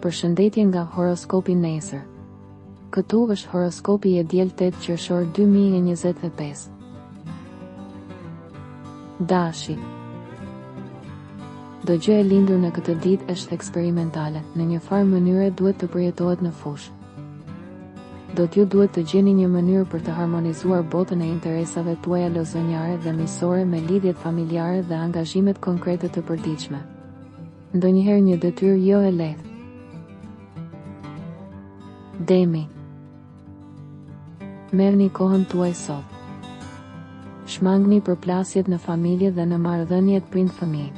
Përshëndetje nga horoskopi nesër. Këtu është horoskopi i diel 8 qershor 2025. Dashi. Do gjë e lindur në këtë ditë është eksperimentale, në një farë mënyre duhet të përjetohet në fushë. Do t'ju duhet të gjeni një mënyrë për të harmonizuar botën e interesave tuaja lozonjare dhe miqësore me lidhjet familjare dhe angazhimet konkrete të përditshme. Ndonjëherë një detyrë jo e lehtë. Demi. Merrni kohën tuaj sot. Shmangni përplasjet në familje dhe në marrëdhëniet prind-fëmijë.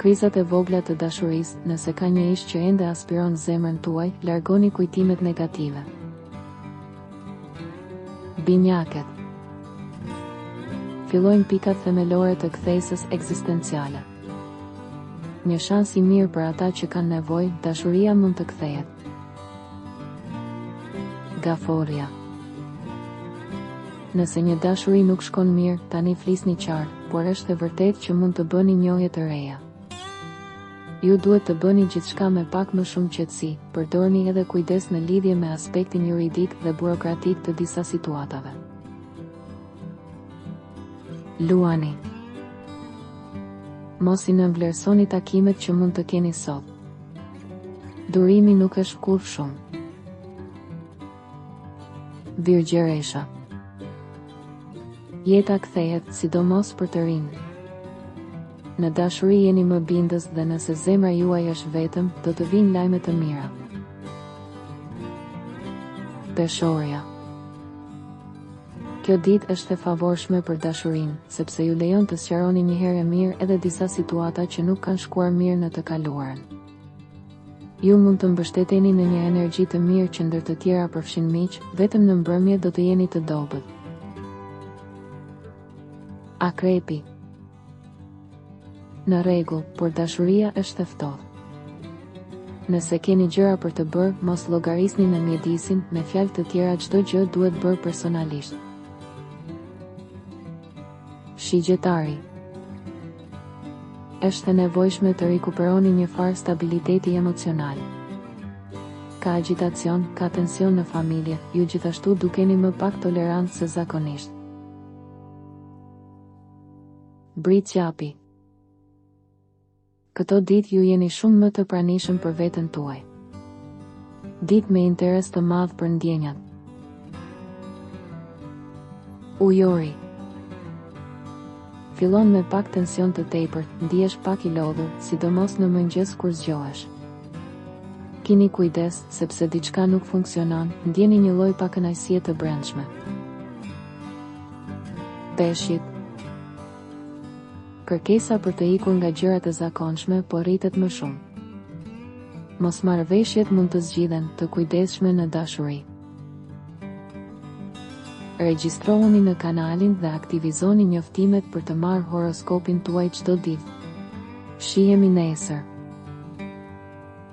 Krizat e vogla të dashurisë, nëse ka një ish që ende aspiron zemrën tuaj, largoni kujtimet negative. Binjaket. Fillojnë pikat themelore të kthesës ekzistenciale. Një shans i mirë për ata që kanë nevojë, dashuria mund të kthehet. Gaforja. Nëse një dashuri nuk shkon mirë, tani flisni qartë, por është e vërtetë që mund të bëni njohje të reja. Ju duhet të bëni gjithçka me pak më shumë qetësi, përdorni edhe kujdes në lidhje me aspektin juridik dhe burokratik të disa situatave. Luani. Mos i nënvlerësoni takimet që mund të keni sot. Durimi nuk është kurrë shumë. Virgjeresha. Jeta kthehet, sidomos për të rinj. Në dashuri jeni më bindës dhe nëse zemra juaj është vetëm, do të vinë lajme të mira. Peshorja. Kjo ditë është e favorshme për dashurinë, sepse ju lejon të sqaroni një herë mirë edhe disa situata që nuk kanë shkuar mirë në të kaluarën. Ju mund të mbështeteni në një energji të mirë që ndër të tjera përfshin miq, vetëm në mbrëmje do të jeni të dobët. Akrepi. Në rregull, por dashuria është e ftohtë. Nëse keni gjëra për të bërë, mos llogarisni në mjedisin, me fjalë të tjera çdo gjë duhet bërë personalisht. Shigjetari. Është e nevojshme të rikuperoni një farë stabiliteti emocional. Ka agitacion, ka tension në familje, ju gjithashtu dukeni më pak tolerant se zakonisht. Britqapi. Këto ditë ju jeni shumë më të pranishëm për veten tuaj. Ditë me interes të madh për ndjenjat. Ujori. Fillon me pak tension të tepërt, ndihesh pak i lodhur, sidomos në mëngjes kur zgjohesh. Kini kujdes, sepse diçka nuk funksionon, ndjeni një lloj pakënaqësie të brendshme. Peshqit. Kërkesa për të ikur nga gjërat e zakonshme, po rritet më shumë. Mosmarrëveshjet mund të zgjidhen, të kujdesshme në dashuri. Regjistrohuni në kanalin dhe aktivizoni njoftimet për të marrë horoskopin tuaj çdo ditë. Shihemi nesër.